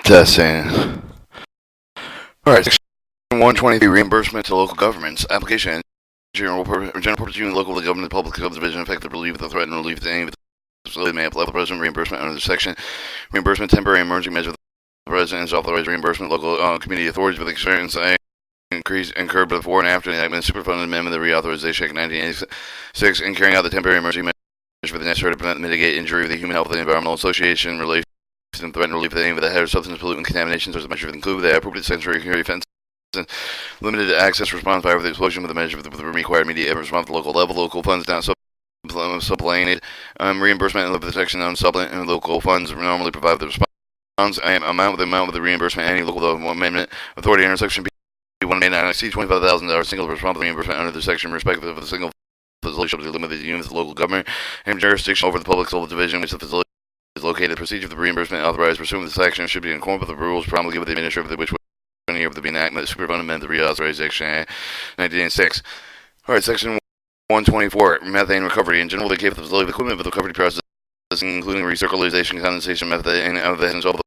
Testing. Alright, Section 123, reimbursement to local governments. Application. General purpose union, local government, public subdivision, effective relief of the threat and relief of the aim. Facility may apply the president reimbursement under the section. Reimbursement, temporary emergency measure. The president is authorized reimbursement. Local community authorities with experience increase incurred before and after the enactment of Superfund Amendment of the Reauthorization Act 1986 in carrying out the temporary emergency measures for the necessary to prevent and mitigate injury of the human health of the environmental association, relation and threat and relief of the aim of the hazardous substance pollutant contaminations as a measure to include the appropriate sanctuary fence and limited access response by the explosion with the measure with the required immediate response at the local level. Local funds down supplemented reimbursement of the section on supplement and local funds normally provide the response amount with the amount of the reimbursement any local amendment authority under section B1 may not exceed $25,000 single responsible reimbursement under the section respective of the single facility shall be limited to units of local government and jurisdiction over the public civil division which the facility is located. The procedure for the reimbursement authorized pursuant to this section should be in accordance with the rules promulgated by the administrator which would year of the enactment of the Superfund Amendment of the Reauthorization Act 1986. Alright, section 124, methane recovery. In general, they gave the facility the equipment for the recovery process, including recirculation, condensation method, and evidence of the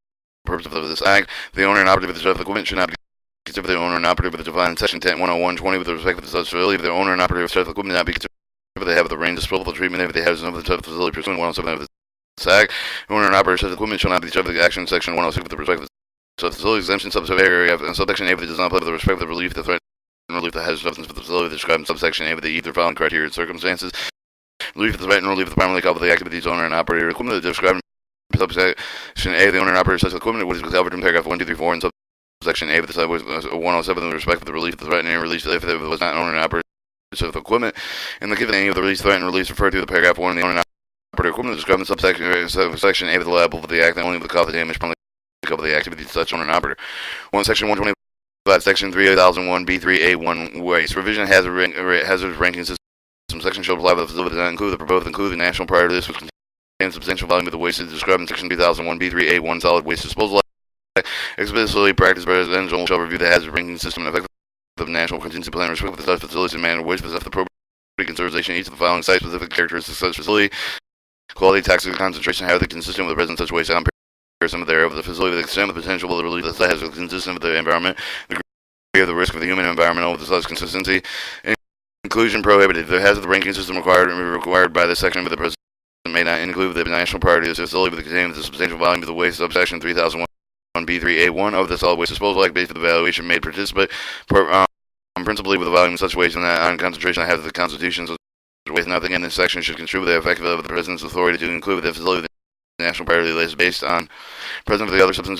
purpose of this act. The owner and operator of the equipment should not be considered the owner and operator with the defined in section 101.20 with respect to the facility. If the owner and operator of the equipment not be considered if they have the range disposable treatment if they have of the facility pursuant to 107 of this act. The owner and operator of the equipment shall not be subject to the action section 106 with respect to the facility exemption subsection A subsection A does not apply with respect to the relief, the threat, and relief that has substance for the facility described in subsection A with the either following criteria and circumstances. Relief of the threat and relief of the primarily coupled with the activities owner and operator equipment that described in subsection A. The owner and operator such equipment which is covered in paragraph 1, 2, 3, 4 and subsection A with the 107 with respect to the relief, the threat, and release if it was not owner and operator of the equipment. And the given any of the release, threat, and release referred to the paragraph 1 the owner and operator equipment described in subsection A with the liable for the act and only with the cause of damage primarily of the activity of such owner and operator. Section 125, Section 3001, B3A1 waste. Revision hazard ranking system. Section shall apply to the facility that include the national priority list which contains substantial volume of the waste described in Section 3001, B3A1 solid waste disposal. Explicitly practice residential shall review the hazard ranking system and effect of the national contingency plan respect to such facilities and manner waste with the appropriate consideration each of the following site-specific characteristics of such facility. Quality, toxic concentration, hazard consistent with the presence of such waste some of the area of the facility, the extent of the potential of the relief that site has consistent with the environment, the degree of the risk of the human environmental with the site's consistency, inclusion prohibited. The hazard ranking system required by this section of the president may not include the national priority of the facility with containing the substantial volume of the waste subsection 3001 B3A1 of the solid waste disposal act based on the evaluation made participate principally with the volume of such waste and on concentration that has the constitution of waste. Nothing in this section should contribute the effect of the president's authority to include the facility national priority list based on presence of the other substance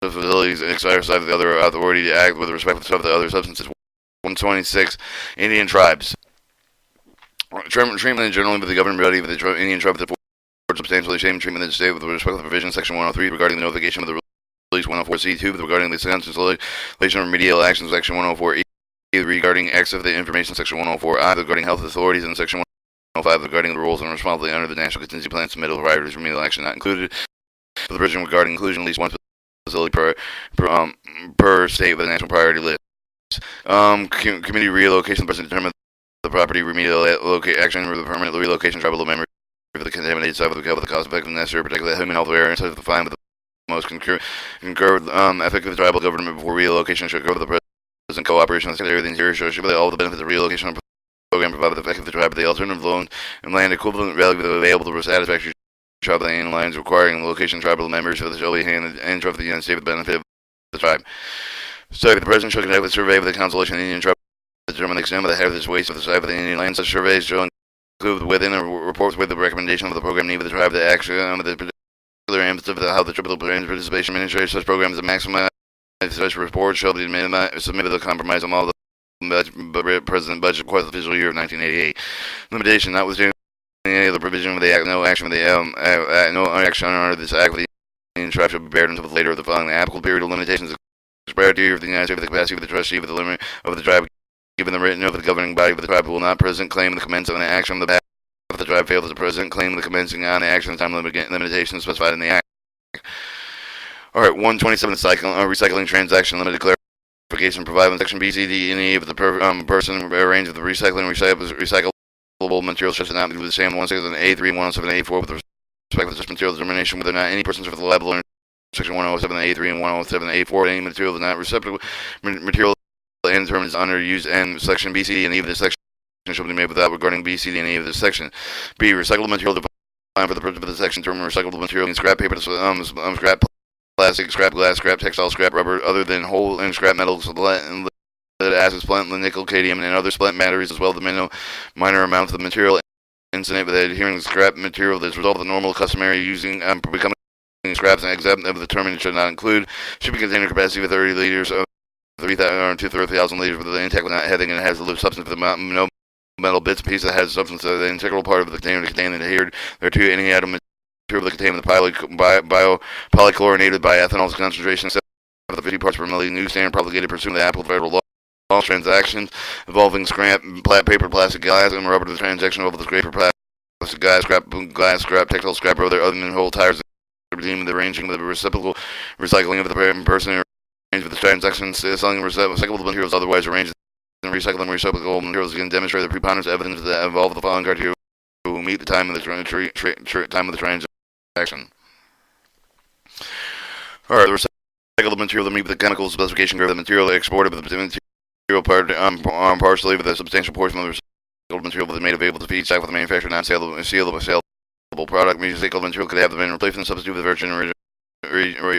facilities and exercise of the other authority to act with respect to the other substances. 126, Indian tribes. Treatment in general with the governing body of the Indian tribe that affords substantially same treatment in the state with respect to the provision section 103 regarding the notification of the release 104C2 regarding the cancellation of remedial actions section 104E regarding acts of the information section 104I regarding health authorities and section 105 regarding the rules and responsibility under the National Contingency Plan submitted prior to remedial action not included. For the provision regarding inclusion at least one facility per state with a national priority list. Community relocation. The person determines the property remedial action or the permanent relocation tribal member for the contaminated site with the cost effective necessary to protect the human health of area such as the fine with the most concurred effective tribal government before relocation should go to the present cooperation with the Secretary of the Interior should all the benefits of relocation program provided the effect of the tribe the alternative loan and land equivalent value available to satisfactory tribal lines requiring location tribal members of the shall be handed and trust the United States with the benefit of the tribe. So the President shall conduct a survey of the Constellation Indian tribe to determine the extent of the hazardous waste of the site of the Indian land. Such surveys shall include within a report with the recommendation of the program need of the tribe to action with the particular emphasis of how the tribal plans participation administration such programs to maximize such reports shall be submitted to the compromise on all the President budget request of the fiscal year of 1988. Limitation notwithstanding any other provision of the act, no action of the no action under this act of the Indian tribe shall be barred until later of the following applicable period of limitations expired year of the United States with the capacity of the trustee of the limit of the tribe given the written of the governing body of the tribe will not present claim the commencing on the action of the back of the tribe failed as the president claim the commencing on the action of the time limitations specified in the act. Alright, 127 recycling transaction limited clarification provided in section B, C, D, and E of the person arrange of the recyclable materials such as not be the same 167A3 107A4 with respect to such material determination whether or not any persons are liable or Section 107A3 and 107A4. Any material is not receptacle material and term is underused, and Section B, C, D, and E of this section shall be made without regarding B, C, D, and E of this section. B. Recyclable material defined for the purpose of this section. Term recyclable material means scrap paper, scrap plastic, scrap glass, scrap textile, scrap rubber, other than whole and scrap metals, lead, acid, splint, nickel, cadmium, and other splint batteries, as well as the minor amounts of material incident with adhering scrap material that is result of the normal customary using becoming scraps, and exempt of the term and should not include shipping container capacity of 30 liters of 3,000 to 30,000 liters with the intact without heading, and has the loose substance of the no metal bits and pieces that has substance of the integral part of the container to contain and adhered thereto any atom material that contain the polychlorinated by ethanol's concentration of the 50 parts per million new standard promulgated pursuant to the Apple federal law. Transactions involving scrap paper, plastic, glass, and rubber. The transaction over the scraper, plastic, glass, scrap, textile, scrap, or other than whole tires, redeeming the arranging of the reciprocal recycling of the person arranged with the transactions, selling recyclable materials otherwise arranged and recycling recyclable materials can demonstrate the preponderance of evidence that involve the following criteria to meet the time of the transaction. Alright, the recyclable material that meet the chemical specification of the material exported with the material part partially with a substantial portion of the recyclable material that is made available to feedstock with the manufacturer non-saleable product. Recyclable material could have been replaced and substituted with the virgin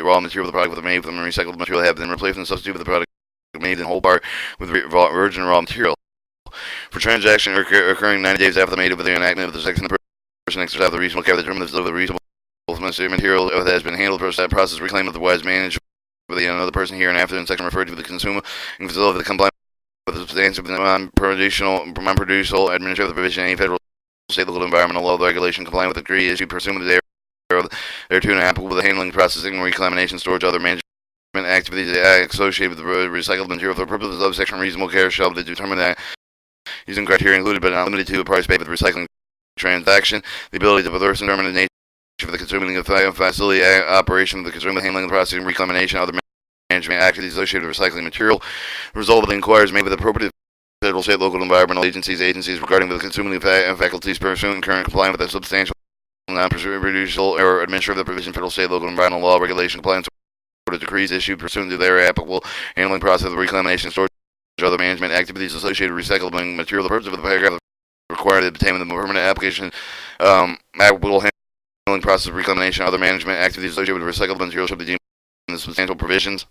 raw material of the product with made from the recyclable material have been replaced and substituted with the product made in whole part with virgin raw material. For transaction occurring 90 days after the made with the enactment of the section, the person exercises the reasonable care to determine the reasonable material that has been handled process reclaimed otherwise managed by another person here and after in section referred to the consumer and facility that comply with the substantial non-producial administrative provision any federal, state, local environmental law regulation complying with the decree issued pursuant to thereto and applicable to the handling, processing, reclamation, storage, other management activities associated with the recycled material for the purposes of section reasonable care shall be determined that using criteria included but not limited to a price paid for the recycling transaction, the ability to possess and determine the nature for the consuming facility operation of the consuming, handling, processing, reclamation, other management activities associated with recycling material. The result of the inquiries made with appropriate federal, state, local, environmental agencies regarding the consuming faculties pursuant and current complying with the substantial non-producial or administrative provision, federal, state, local, environmental law regulation compliance with decrees issued pursuant to their applicable handling process of reclamation, storage, other management activities associated with recycling material. The purpose of the paragraph required to obtain the permanent application applicable handling process of reclamation, other management activities associated with recyclable material should be deemed in the substantial provisions.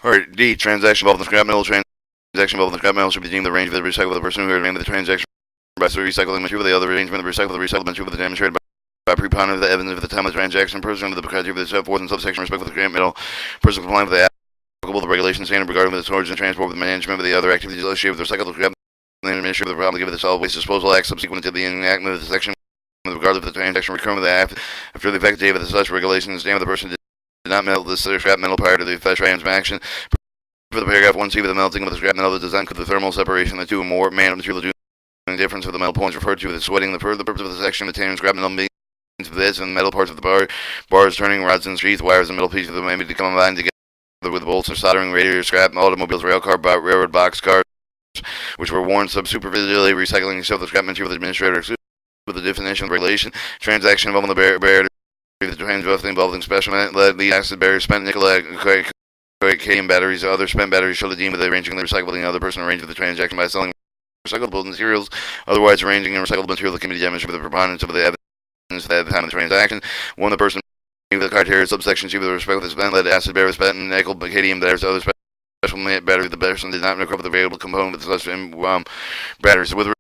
Alright, D. Transaction involving the scrap metal. Transaction involving the scrap metal should be deemed the range of the recycle of the person who remained the transaction by the recycling material. The other arrangement of the recycled material was demonstrated by preponderance of the evidence of the time of the transaction. Person with the criteria that set forth in subsection respect for the scrap metal. Person complying with the applicable the regulation standard regarding the storage and transport with the management of the other activities associated with the recycled scrap. The administrator of the problem to give the solid waste disposal act subsequent to the enactment of the section with regard to the transaction recurring with the act after the effective date of the such regulation. The stand of the person did not melt the scrap metal prior to the transaction. For the paragraph 1C with the melting of the scrap metal that does not include the thermal separation of the two or more material due to the difference of the metal points referred to as sweating. The purpose of the section containing scrap metal means this and metal parts of the bars, turning rods and sheaths, wires, and metal pieces of the may be combined together with bolts or soldering, radiator scrap, automobiles, rail car, railroad box cars, which were worn superficially, recycling and the scrap material with the administrator with the definition of regulation. Transaction involving the barrier, the transaction involving special lead, acid barrier, spent nickel, cadmium batteries, other spent batteries shall be deemed with arranging the recyclable and other person arranged with the transaction by selling recyclable materials, otherwise arranging and recyclable material that can be demonstrated with the preponderance of the evidence at the time of the transaction. One, the person with the criteria subsection C with respect to the spent lead, acid barrier, spent nickel, cadmium batteries, other special battery, the person did not recover the variable component of such batteries. With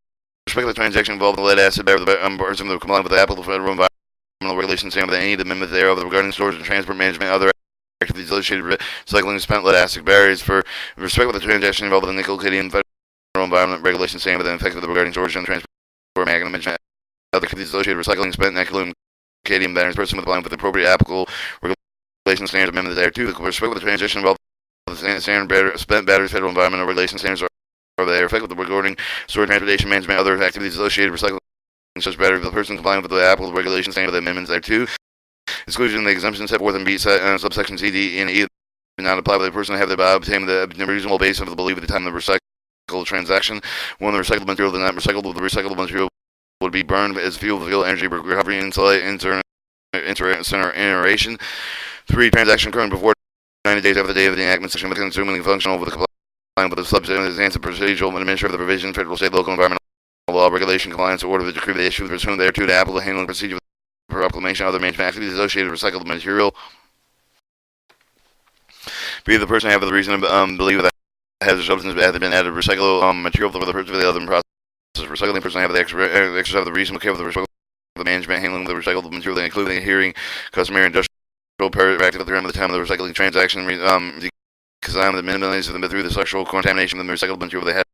respect to the transaction involving the lead, acid barrier, the person that complied with the applicable federal environmental regulations standard with any of the amendments thereof regarding storage and transport management, other activities associated with recycling spent lead acid barriers. For respect with the transaction involving the nickel, cadmium, federal environment regulations standard with an effect of the regarding storage and transport management, other activities associated with recycling spent nickel and cadmium batteries. Person with the appropriate applicable regulation standards amendment thereto. With respect with the transaction involving the standard spent batteries, federal environmental regulation standards are they effect with the regarding storage, transportation management, other activities associated with recycling such batteries. The person complying with the applicable regulation standard with the amendments thereto. Exclusion of the exemption set forth in B subsection C, D, and E do not apply with the person have thereby obtained the reasonable basis of the belief at the time of the recycled transaction. One, the recycled material is not recyclable. The recyclable material would be burned as fuel energy recovery, iteration. 3. Transaction occurring before 90 days after the day of the enactment. Section with consuming functional with the complying with the substance procedural and administrative of the provision, federal, state, local, environmental law, regulation, compliance, order, the decree, the issue, pursuant thereto, the applicable handling procedure, proclamation, other management activities associated with recycled material. B. The person have the reason to believe that hazardous substance has been added to recyclable material for the purpose of the other process of recycling. The person have the exercise of the reasonable care for the recyclable the management handling of the recyclable material, including adhering customary industrial practice at the time of the recycling transaction, the minimization of them through the sexual contamination of the recyclable material they had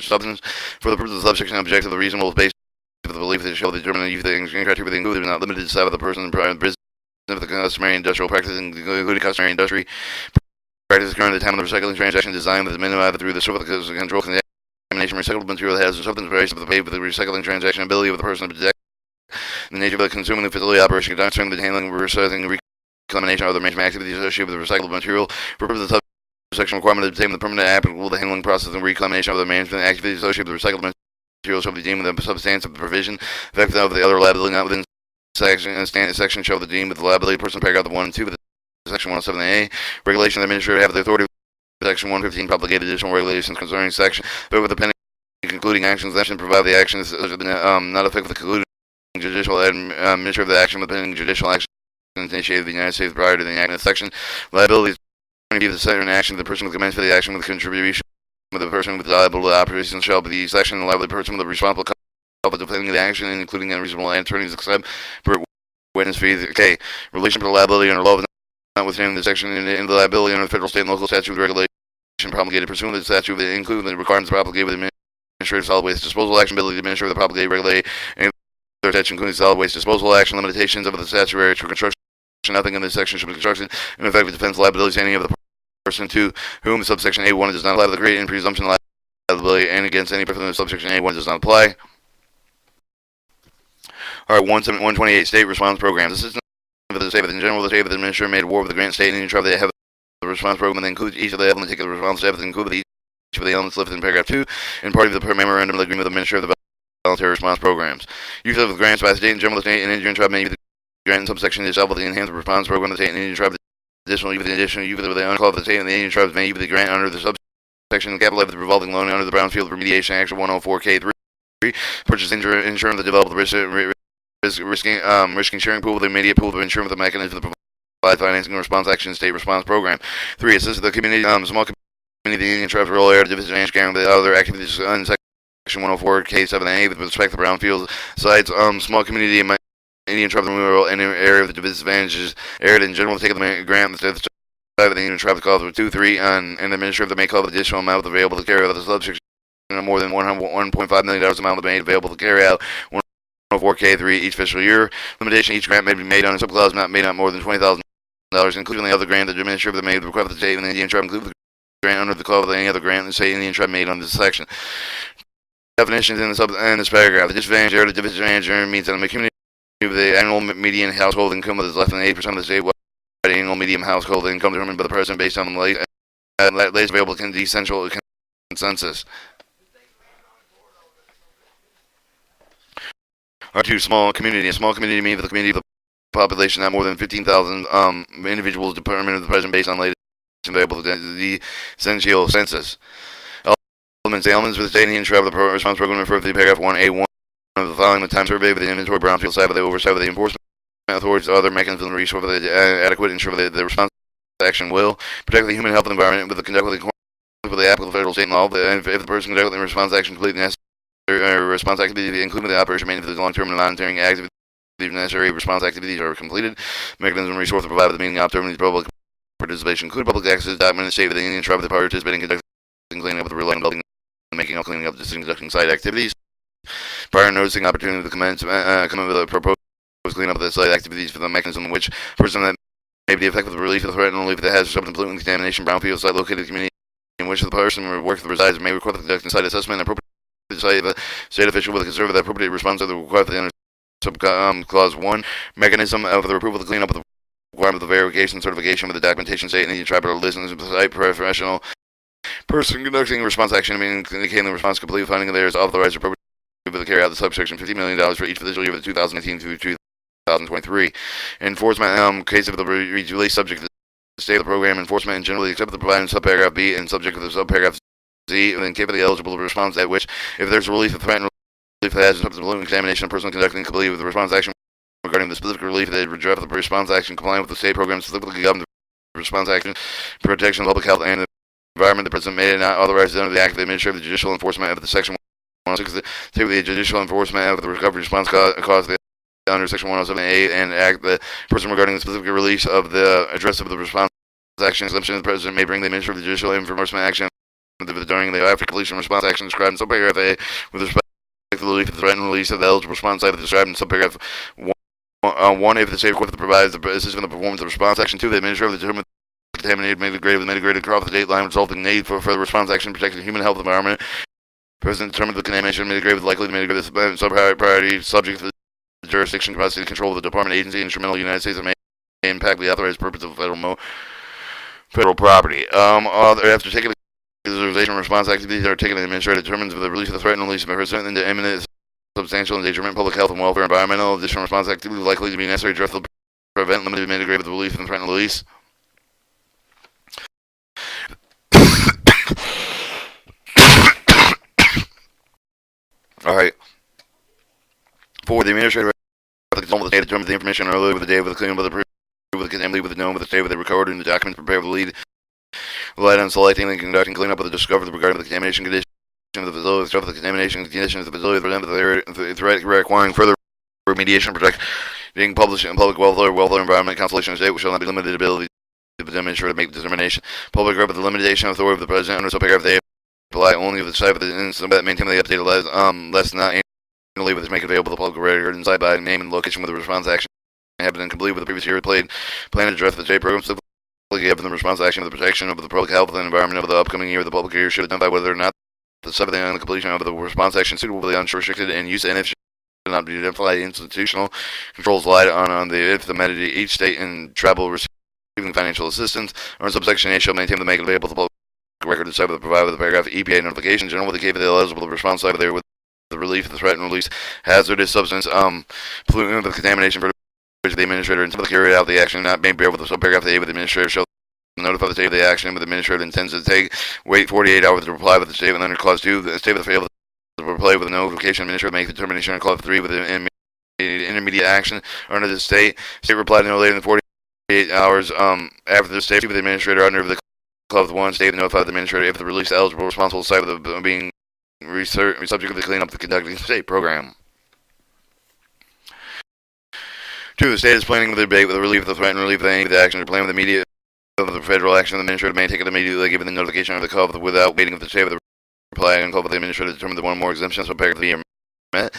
substance for the purpose of the subsection objective the reasonable is based on the belief that it shall determine if the criteria included is not limited to that of the person business of the customary industrial practice, including customary industry practice occurring at the time of the recycling transaction designed that is minimized through the control contamination recyclable material that has the substance variation of the pay for the recycling transaction ability of the person to detect the nature of the consuming the facility operation concerning the handling, recycling, reclamation, or other management activities associated with the recyclable material for purposes of section requirement to obtain the permanent applicable the handling process and reclamation of the management activities associated with recyclable materials shall be deemed the substance of the provision effective of the other liability not within section shall be deemed with the liability person paragraph 1 and 2 of the section 107A regulation of the administrator have the authority of section 115 promulgated additional regulations concerning section but with the pending concluding actions that should provide the actions not affect the concluding judicial administrative of the action with pending judicial action initiated in the United States prior to the enactment of section liabilities be the certain action of the person who commenced for the action with contribution of the person with liable to the operation shall be the section the liable person with the responsible of defending the action including unreasonable attorneys except for witness fees. Okay, relation to liability under law notwithstanding the section in the liability under the federal, state, and local statute regulation promulgated pursuant to the statute that include the requirements propagated with the administrative solid waste disposal action ability to administer the propagated regulate and their section including solid waste disposal action limitations of the statutory for construction. Nothing in this section should be construction in effect with defense liabilities any of the person to whom subsection A1 does not apply the great and presumption of liability and against any person in subsection A1 does not apply. Alright, 128 state response programs. The system of the state in general, the state of the administrator made a war with the grant state and Indian tribe that have the response program that includes each of the elements taken the response staff that include each of the elements listed in paragraph 2 and part of the memorandum of the agreement with the minister of the voluntary response programs. Use of grants by the state in general, the state and Indian tribe may be the grant in subsection itself with the enhanced response program of the state and Indian tribe. Additionally, with the the uncalled for the state and the Indian tribes may the grant under the subsection capital of the revolving loan under the Brownfield Remediation Act 104K3 purchase insurance to develop the risk sharing pool with the immediate pool of insurance with the mechanism to provide financing and response action state response program. 3. Assist the community small community the Indian tribes rural area division and carrying the other activities in section 104K7A with respect to Brownfield sites small community Indian tribe rural area of the disadvantages area in general take the grant the the Indian tribe call for 2, 3 and the administrator may call the additional amount available to carry out the subsection more than $1.5 million amount made available to carry out 104K3 each fiscal year. Limitation each grant may be made on a subclause not made on more than $20,000, including the other grant that the administrator made the request of the state and the Indian tribe include the grant under the clause of any other grant the state Indian tribe made on this section. Definitions in this paragraph. The disadvantage area, the disadvantage area means that the community with the annual median household income that is less than 8% of the statewide annual median household income determined by the president based on the latest available essential consensus. R2, small community. A small community means the community of the population not more than 15,000 individuals determined of the president based on latest available the essential census. Elements. The elements for the state Indian tribe of the response program refer to the paragraph 1A1 of the following: the time survey with the inventory brownfield side of the oversight of the enforcement authorities, other mechanisms to reach for the adequate ensure that the response action will protect the human health and environment with the conduct with the applicable federal, state, and law. If the person conducts the response action completely necessary response activity, including the operation maintenance of the long-term and monitoring activities, necessary response activities are completed. Mechanism resource to provide the meaning opportunity public participation include public access document state of the Indian tribe of the participating conducting cleaning up with the real building and making up cleaning up the conducting site activities. Prior noticing opportunity to commence come with a proposed clean up of the site activities for the mechanism in which person that may be affected with the relief of the threat and relief that has substance pollutant contamination brownfield site located in the community in which the person or worker resides may require the conducting site assessment and appropriate site of a state official with a conservative appropriate response to the request of the clause 1 mechanism of the approval of the cleanup of the requirement of the verification certification with the documentation state and Indian tribe or listeners of the site professional person conducting response action indicating the response complete finding there is authorized appropriate to carry out the subsection $50 million for each fiscal year of the 2019 through 2023. Enforcement, case of the release subject to the state of the program enforcement and generally except the provided in subparagraph B and subject to the subparagraph Z, and then capably eligible to response at which, if there's a relief of threat and relief that has a balloon examination of person conducting completely with the response action regarding the specific relief that draft the response action compliant with the state program specifically governed the response action protection of public health and the environment. The president may not authorize under the act of the administrative the judicial enforcement of the section 106, typically the judicial enforcement of the recovery response cause under section 107A and act the person regarding the specific release of the address of the response action exemption. The president may bring the administrative the judicial enforcement action during the after completion response action described in subparagraph A with respect to the relief of the threat and release of the eligible response side described in subparagraph 1 if the state court provides the assistance in the performance of the response action. 2 the administrator determines contaminated mitigated across the date line resulting in need for further response action protecting human health and environment. The president determines the contamination mitigated with likely to mitigate the sub-priority subject to the jurisdiction capacity control of the department agency instrumental United States that may impact the authorized purpose of federal property. After taking the authorization response activities that are taken, the administrator determines the release of the threat and release of a person into imminent substantial endangerment, public health and welfare, environmental additional response activities likely to be necessary to prevent, limited, mitigate with the relief and threat and release. All right. 4 the administrator with the state determines the information earlier with the day with the claim with the proof with the with the known with the state with the recorded in the documents prepared with the lead. Relied on selecting and conducting cleanup of the discovered regarding the contamination condition of the facility, the contamination conditions of the facility, the threat requiring further remediation, protecting public welfare, environment, constellation, and state, which shall not be limited ability to demonstrate to make the determination. Public record with the limitation of authority of the president under subparagraph they apply only if the site of the instance that maintain the updated less not annually with make available the public record inside by name and location with the response action have been complete with the previous year plan to address the state program. Given the response action of the protection of the public health and environment of the upcoming year, the public year should identify whether or not the subject on the completion of the response action suitable for the unrestricted and use and if should not be identified institutional controls relied on the if the entity each state and travel receiving financial assistance or in subsection A shall maintain the make available the public record to the provided with the paragraph EPA notification general with the case of the eligible response side there with the relief of the threat and release hazardous substance pollutant of the contamination for which the administrator until carry out the action not being bear with the subparagraph A with the administrator shall notify the state of the action with the administrator intends to take wait 48 hours to reply with the statement under clause 2 the state of the fail to reply with a notification administrator make the determination on clause 3 with the intermediate action under the state replied no later than 48 hours after the state with the administrator under the clause 1 state notify the administrator if the release eligible responsible site of the being subject to the cleanup the conducting state program. 2. The state is planning with the debate with the relief of the threat and relief of any of the action or plan with the immediate of the federal action. The administrator may take it immediately given the notification of the call without waiting for the state of the reply and call for the administrator to determine the one more exemption so paragraph the met.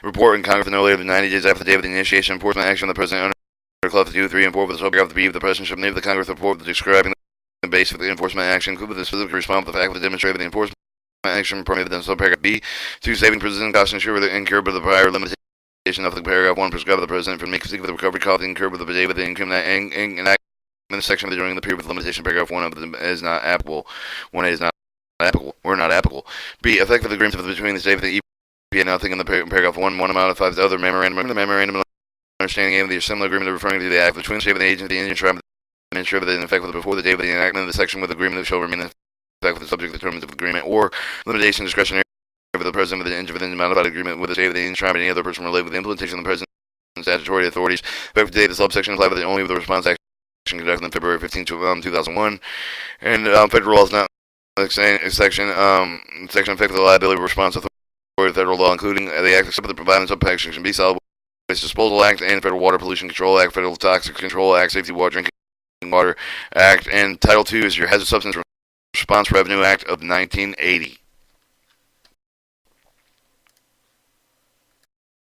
Report in Congress no later than 90 days after the day of the initiation of enforcement action of the president under clause 2, 3, and 4 with the subparagraph of the B of the president shall name the Congress report describing the basis of the enforcement action include with the specific response to the fact of the demonstrator of the enforcement action permitted in subparagraph B. 2. Saving prison costs incurred by the prior limitation of the paragraph 1 prescribed by the president for making the recovery cost incurred with the day with the income enactment in the section of the during the period with limitation paragraph 1 of them is not applicable. 1A is not applicable or not applicable. B. Effective agreements between the state of the EPA nothing in the paragraph 1 amount of 5 other memorandum the memorandum of understanding of the similar agreement referring to the act between the state of the agency and the Indian tribe and ensure that in effect with before the day of the enactment of the section with the agreement that shall remain in effect with the subject of the terms of the agreement or limitation discretionary for the president within the modified agreement with the state of the Indian tribe and any other person related with the implementation of the president's statutory authorities. Effective date of the subsection applied with only with the response action conducted on February 15, 2001. And federal law is not section effective the liability response authority of federal law, including the act except for the providing subsection B solid waste disposal act and federal water pollution control act, federal toxic control act, safety water drinking water act, and Title II is your hazardous substance response revenue act of 1980.